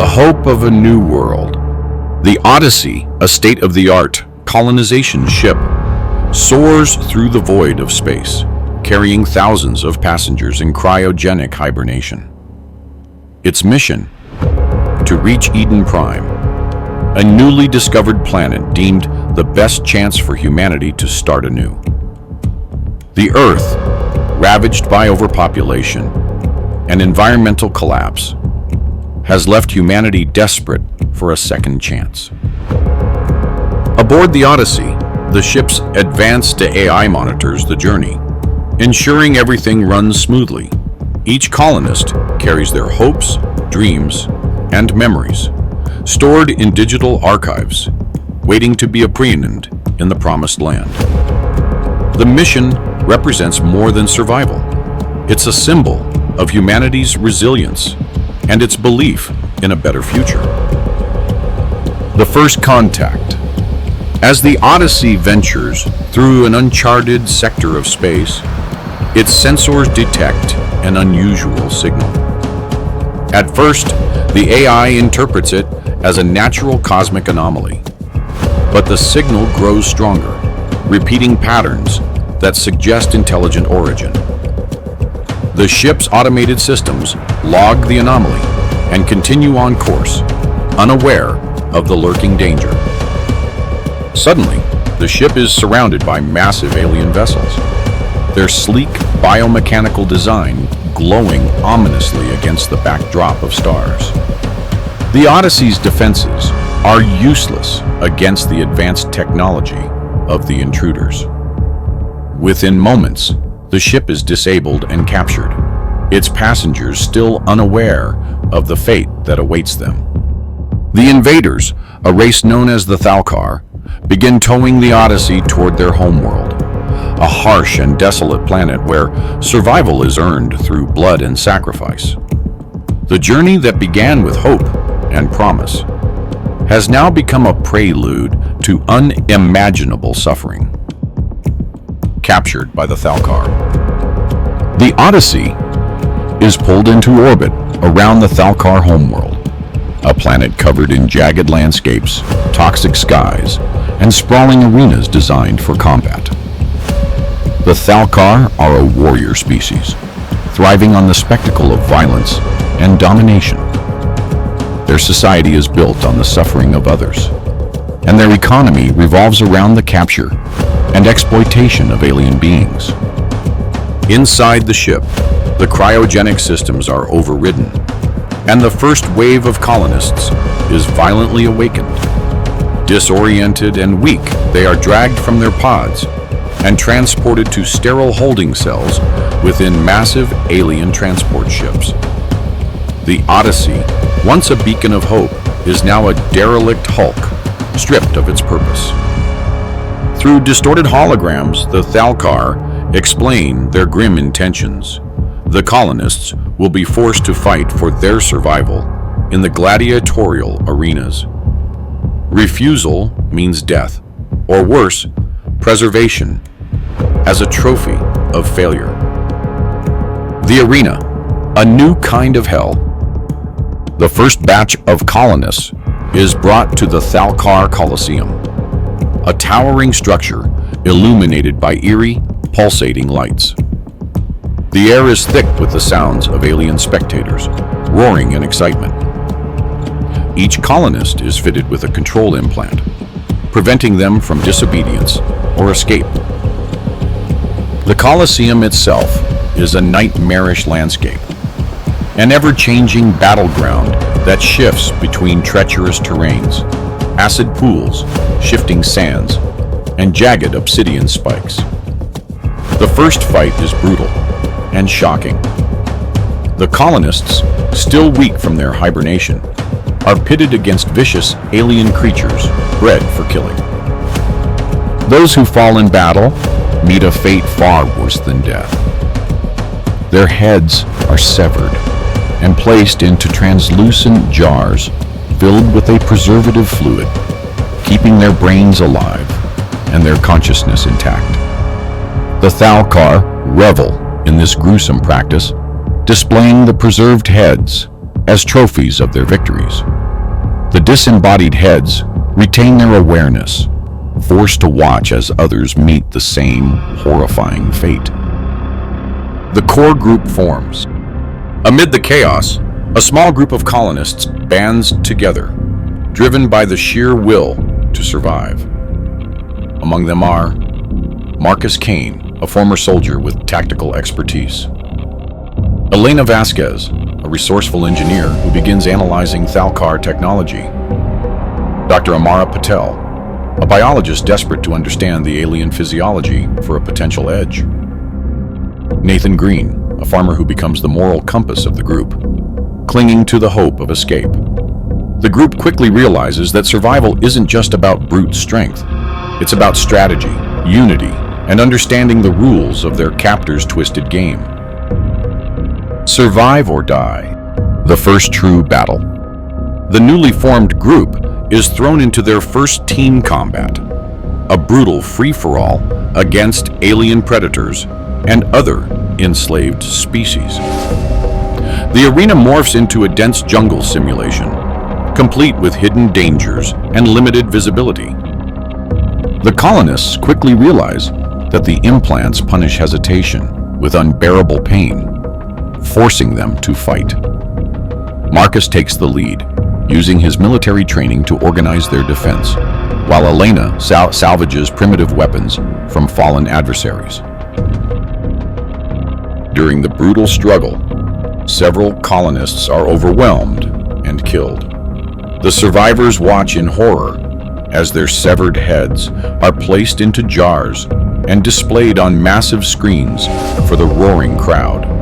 hope of a new world. The Odyssey, a state-of-the-art colonization ship, soars through the void of space, carrying thousands of passengers in cryogenic hibernation. Its mission? To reach Eden Prime, a newly discovered planet deemed the best chance for humanity to start anew. The Earth, ravaged by overpopulation and environmental collapse, has left humanity desperate for a second chance. Aboard the Odyssey, the ship's advanced AI monitors the journey, ensuring everything runs smoothly. Each colonist carries their hopes, dreams, and memories, stored in digital archives, waiting to be apprehended in the promised land. The mission represents more than survival. It's a symbol of humanity's resilience and its belief in a better future. The First Contact. As the Odyssey ventures through an uncharted sector of space, its sensors detect an unusual signal. At first, the AI interprets it as a natural cosmic anomaly. But the signal grows stronger, repeating patterns that suggest intelligent origin. The ship's automated systems log the anomaly and continue on course, unaware of the lurking danger. Suddenly, the ship is surrounded by massive alien vessels, their sleek biomechanical design glowing ominously against the backdrop of stars. The Odyssey's defenses are useless against the advanced technology of the intruders. Within moments, the ship is disabled and captured, its passengers still unaware of the fate that awaits them. The invaders, a race known as the Thal'Kar, begin towing the Odyssey toward their homeworld, a harsh and desolate planet where survival is earned through blood and sacrifice. The journey that began with hope and promise has now become a prelude to unimaginable suffering. Captured by the Thal'Kar. The Odyssey is pulled into orbit around the Thal'Kar homeworld, a planet covered in jagged landscapes, toxic skies, and sprawling arenas designed for combat. The Thal'Kar are a warrior species, thriving on the spectacle of violence and domination. Their society is built on the suffering of others, and their economy revolves around the capture and exploitation of alien beings. Inside the ship, the cryogenic systems are overridden, and the first wave of colonists is violently awakened. Disoriented and weak, they are dragged from their pods and transported to sterile holding cells within massive alien transport ships. The Odyssey, once a beacon of hope, is now a derelict hulk, stripped of its purpose. Through distorted holograms, the Thal'Kar explain their grim intentions. The colonists will be forced to fight for their survival in the gladiatorial arenas. Refusal means death, or worse, preservation, as a trophy of failure. The arena, a new kind of hell. The first batch of colonists is brought to the Thal'Kar Coliseum, a towering structure illuminated by eerie, pulsating lights. The air is thick with the sounds of alien spectators, roaring in excitement. Each colonist is fitted with a control implant, preventing them from disobedience or escape. The Coliseum itself is a nightmarish landscape, an ever-changing battleground that shifts between treacherous terrains, acid pools, shifting sands, and jagged obsidian spikes. The first fight is brutal and shocking. The colonists, still weak from their hibernation, are pitted against vicious alien creatures bred for killing. Those who fall in battle meet a fate far worse than death. Their heads are severed and placed into translucent jars filled with a preservative fluid, keeping their brains alive and their consciousness intact. The Thal'Kar revel in this gruesome practice, displaying the preserved heads as trophies of their victories. The disembodied heads retain their awareness, forced to watch as others meet the same horrifying fate. The core group forms. Amid the chaos, a small group of colonists bands together, driven by the sheer will to survive. Among them are Marcus Kane, a former soldier with tactical expertise; Elena Vasquez, a resourceful engineer who begins analyzing Thal'Kar technology; Dr. Amara Patel, a biologist desperate to understand the alien physiology for a potential edge; Nathan Green, a farmer who becomes the moral compass of the group, clinging to the hope of escape. The group quickly realizes that survival isn't just about brute strength. It's about strategy, unity, and understanding the rules of their captor's twisted game. Survive or die. The first true battle. The newly formed group is thrown into their first team combat, a brutal free-for-all against alien predators and other enslaved species. The arena morphs into a dense jungle simulation, complete with hidden dangers and limited visibility. The colonists quickly realize that the implants punish hesitation with unbearable pain, forcing them to fight. Marcus takes the lead, using his military training to organize their defense, while Elena salvages primitive weapons from fallen adversaries. During the brutal struggle, several colonists are overwhelmed and killed. The survivors watch in horror as their severed heads are placed into jars and displayed on massive screens for the roaring crowd.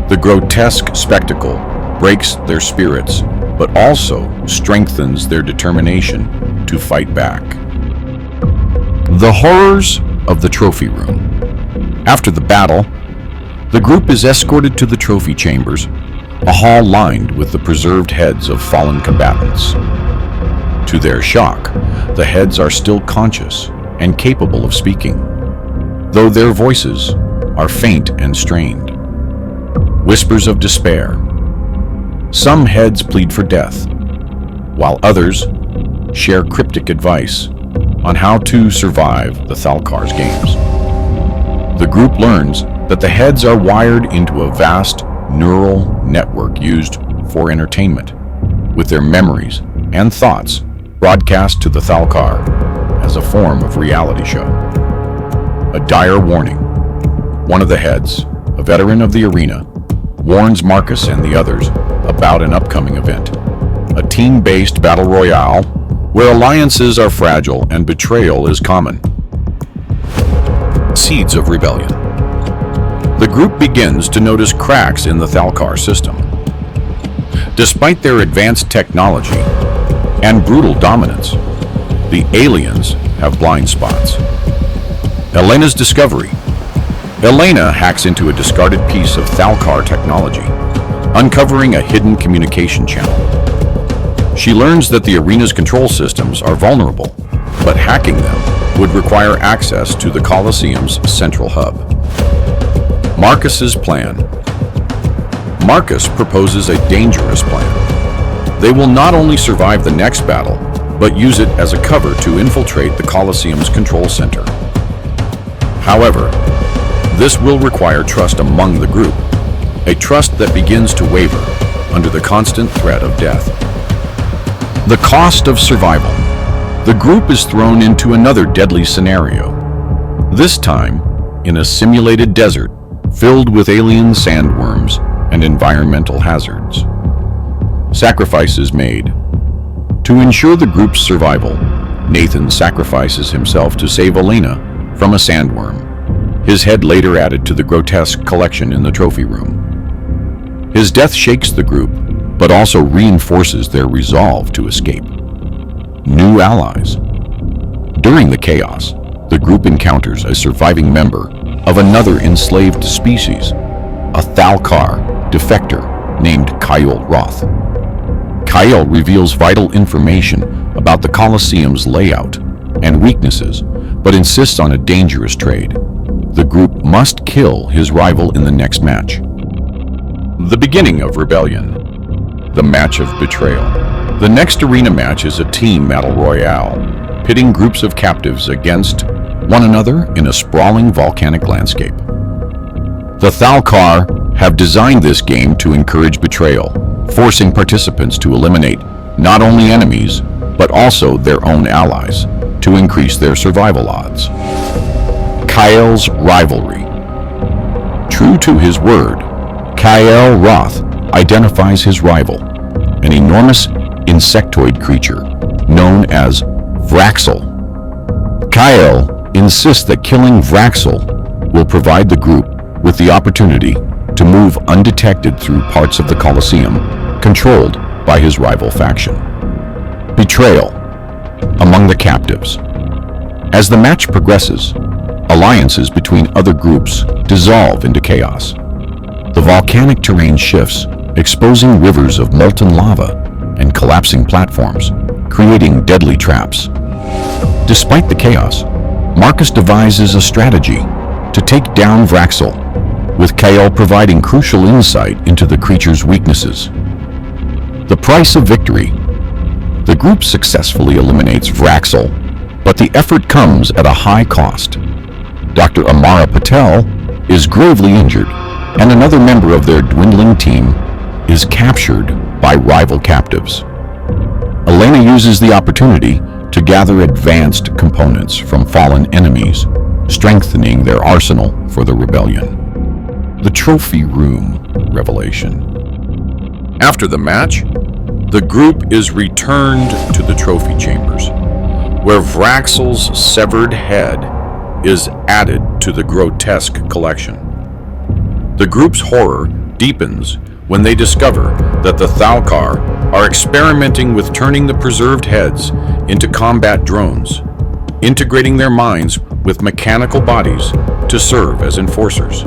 The grotesque spectacle breaks their spirits, but also strengthens their determination to fight back. The horrors of the trophy room. After the battle, the group is escorted to the trophy chambers, a hall lined with the preserved heads of fallen combatants. To their shock, the heads are still conscious and capable of speaking, though their voices are faint and strained. Whispers of despair. Some heads plead for death, while others share cryptic advice on how to survive the Thal'Kar's games. The group learns that the heads are wired into a vast neural network used for entertainment, with their memories and thoughts broadcast to the Thal'Kar as a form of reality show. A dire warning. One of the heads, a veteran of the arena, warns Marcus and the others about an upcoming event, a team-based battle royale where alliances are fragile and betrayal is common. Seeds of rebellion. The group begins to notice cracks in the Thal'Kar system. Despite their advanced technology and brutal dominance, the aliens have blind spots. Elena's discovery. Elena hacks into a discarded piece of Thal'Kar technology, uncovering a hidden communication channel. She learns that the arena's control systems are vulnerable, but hacking them would require access to the Colosseum's central hub. Marcus's plan. Marcus proposes a dangerous plan. They will not only survive the next battle, but use it as a cover to infiltrate the Colosseum's control center. However, this will require trust among the group, a trust that begins to waver under the constant threat of death. The cost of survival. The group is thrown into another deadly scenario, this time in a simulated desert filled with alien sandworms and environmental hazards. Sacrifices made. To ensure the group's survival, Nathan sacrifices himself to save Elena from a sandworm, his head later added to the grotesque collection in the trophy room. His death shakes the group, but also reinforces their resolve to escape. New allies. During the chaos, the group encounters a surviving member of another enslaved species, a Thal'Kar defector named Kyle Roth. Kyle reveals vital information about the Colosseum's layout and weaknesses, but insists on a dangerous trade. The group must kill his rival in the next match. The beginning of rebellion. The match of betrayal. The next arena match is a team battle royale, pitting groups of captives against one another in a sprawling volcanic landscape. The Thal'Kar have designed this game to encourage betrayal, forcing participants to eliminate not only enemies, but also their own allies, to increase their survival odds. Kyle's rivalry. True to his word, Kyle Roth identifies his rival, an enormous insectoid creature known as Vraxel. Kyle insists that killing Vraxel will provide the group with the opportunity to move undetected through parts of the Colosseum controlled by his rival faction. Betrayal among the captives. As the match progresses, alliances between other groups dissolve into chaos. The volcanic terrain shifts, exposing rivers of molten lava and collapsing platforms, creating deadly traps. Despite the chaos, Marcus devises a strategy to take down Vraxel, with Kyle providing crucial insight into the creature's weaknesses. The price of victory. The group successfully eliminates Vraxel, but the effort comes at a high cost. Dr. Amara Patel is gravely injured, and another member of their dwindling team is captured by rival captives. Elena uses the opportunity to gather advanced components from fallen enemies, strengthening their arsenal for the rebellion. The Trophy Room Revelation. After the match, the group is returned to the trophy chambers, where Vraxel's severed head is added to the grotesque collection. The group's horror deepens when they discover that the Thal'Kar are experimenting with turning the preserved heads into combat drones, integrating their minds with mechanical bodies to serve as enforcers.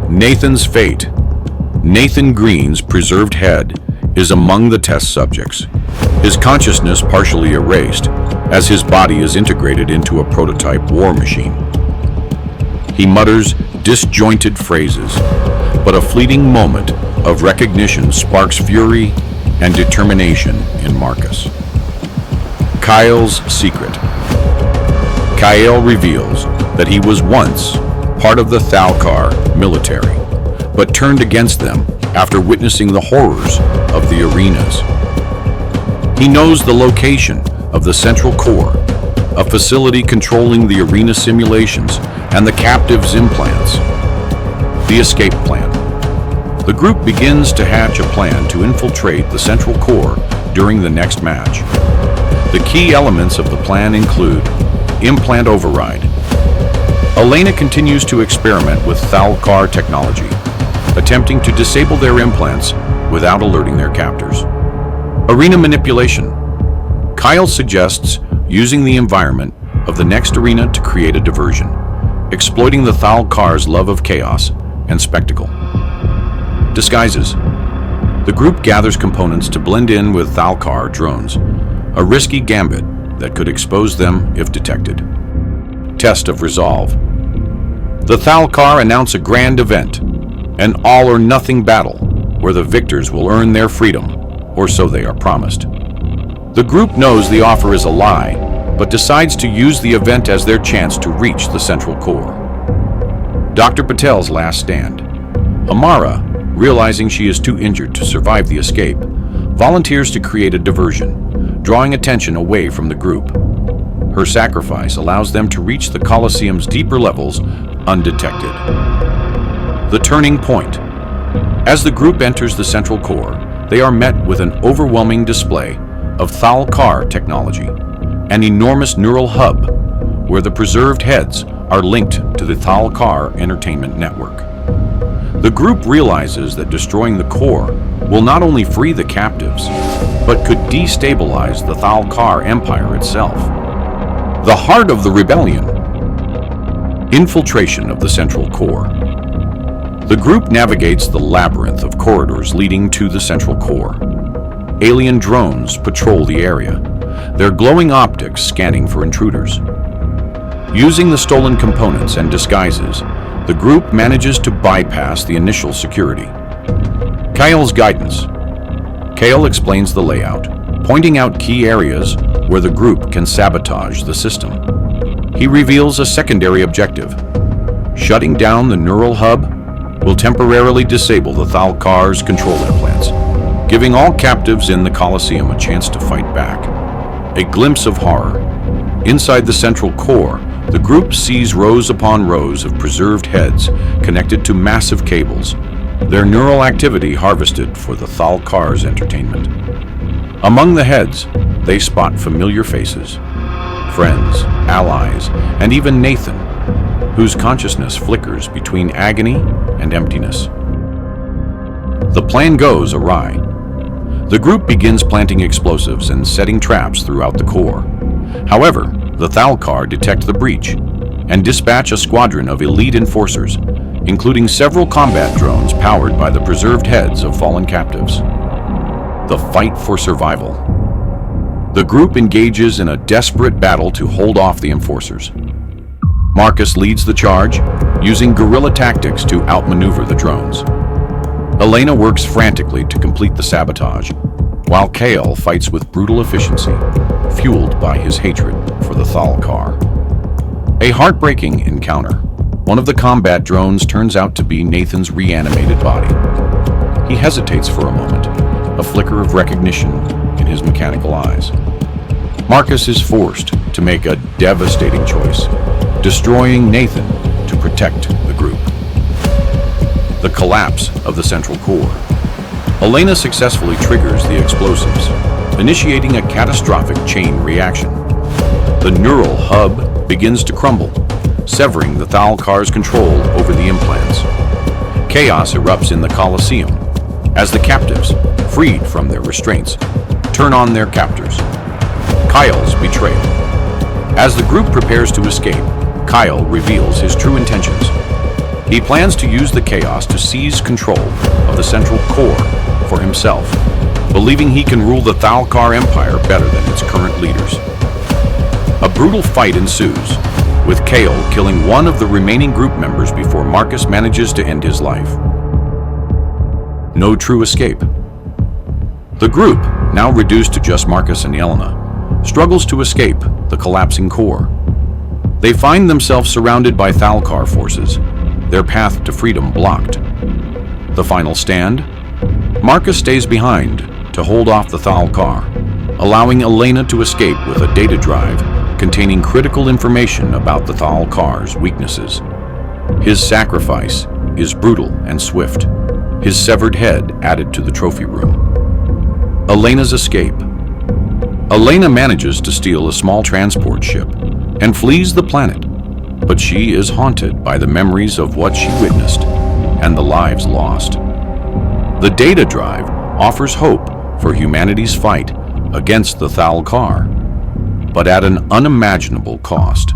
Nathan's fate. Nathan Green's preserved head is among the test subjects, his consciousness partially erased as his body is integrated into a prototype war machine. He mutters disjointed phrases, but a fleeting moment of recognition sparks fury and determination in Marcus. Kyle's secret. Kyle reveals that he was once part of the Thal'Kar military, but turned against them after witnessing the horrors of the arenas. He knows the location of the Central Core, a facility controlling the arena simulations and the captives' implants. The escape plan. The group begins to hatch a plan to infiltrate the Central Core during the next match. The key elements of the plan include implant override. Elena continues to experiment with Thal'Kar technology, attempting to disable their implants without alerting their captors. Arena manipulation. Kyle suggests using the environment of the next arena to create a diversion, exploiting the Thal'Kar's love of chaos and spectacle. Disguises. The group gathers components to blend in with Thal'Kar drones, a risky gambit that could expose them if detected. Test of resolve. The Thal'Kar announce a grand event, an all-or-nothing battle where the victors will earn their freedom, or so they are promised. The group knows the offer is a lie, but decides to use the event as their chance to reach the Central Core. Dr. Patel's last stand. Amara, realizing she is too injured to survive the escape, volunteers to create a diversion, drawing attention away from the group. Her sacrifice allows them to reach the Colosseum's deeper levels undetected. The turning point. As the group enters the Central Core, they are met with an overwhelming display of Thal'Kar technology, an enormous neural hub where the preserved heads are linked to the Thal'Kar entertainment network. The group realizes that destroying the core will not only free the captives, but could destabilize the Thal'Kar Empire itself. The heart of the rebellion. Infiltration of the Central Core. The group navigates the labyrinth of corridors leading to the Central Core. Alien drones patrol the area, their glowing optics scanning for intruders. Using the stolen components and disguises, the group manages to bypass the initial security. Kyle's guidance. Kyle explains the layout, pointing out key areas where the group can sabotage the system. He reveals a secondary objective. Shutting down the neural hub will temporarily disable the Thal'Kar's control implants, giving all captives in the Colosseum a chance to fight back. A glimpse of horror. Inside the central core, the group sees rows upon rows of preserved heads connected to massive cables, their neural activity harvested for the Thal'Kar's entertainment. Among the heads, they spot familiar faces, friends, allies, and even Nathan, whose consciousness flickers between agony and emptiness. The plan goes awry. The group begins planting explosives and setting traps throughout the core. However, the Thal'Kar detect the breach and dispatch a squadron of elite enforcers, including several combat drones powered by the preserved heads of fallen captives. The fight for survival. The group engages in a desperate battle to hold off the enforcers. Marcus leads the charge, using guerrilla tactics to outmaneuver the drones. Elena works frantically to complete the sabotage, while Kale fights with brutal efficiency, fueled by his hatred for the Thal'Kar. A heartbreaking encounter. One of the combat drones turns out to be Nathan's reanimated body. He hesitates for a moment, a flicker of recognition in his mechanical eyes. Marcus is forced to make a devastating choice, destroying Nathan to protect the group. The collapse of the central core. Elena successfully triggers the explosives, initiating a catastrophic chain reaction. The neural hub begins to crumble, severing the Thal'Kar's control over the implants. Chaos erupts in the Colosseum as the captives, freed from their restraints, turn on their captors. Kyle's betrayal. As the group prepares to escape, Kyle reveals his true intentions. He plans to use the chaos to seize control of the central core for himself, believing he can rule the Thal'Kar Empire better than its current leaders. A brutal fight ensues, with Kale killing one of the remaining group members before Marcus manages to end his life. No true escape. The group, now reduced to just Marcus and Elena, struggles to escape the collapsing core. They find themselves surrounded by Thal'Kar forces, their path to freedom blocked. The final stand? Marcus stays behind to hold off the Thal'Kar, allowing Elena to escape with a data drive containing critical information about the Thal'Kar's weaknesses. His sacrifice is brutal and swift, his severed head added to the trophy room. Elena's escape. Elena manages to steal a small transport ship and flees the planet, but she is haunted by the memories of what she witnessed and the lives lost. The data drive offers hope for humanity's fight against the Thal'Kar, but at an unimaginable cost.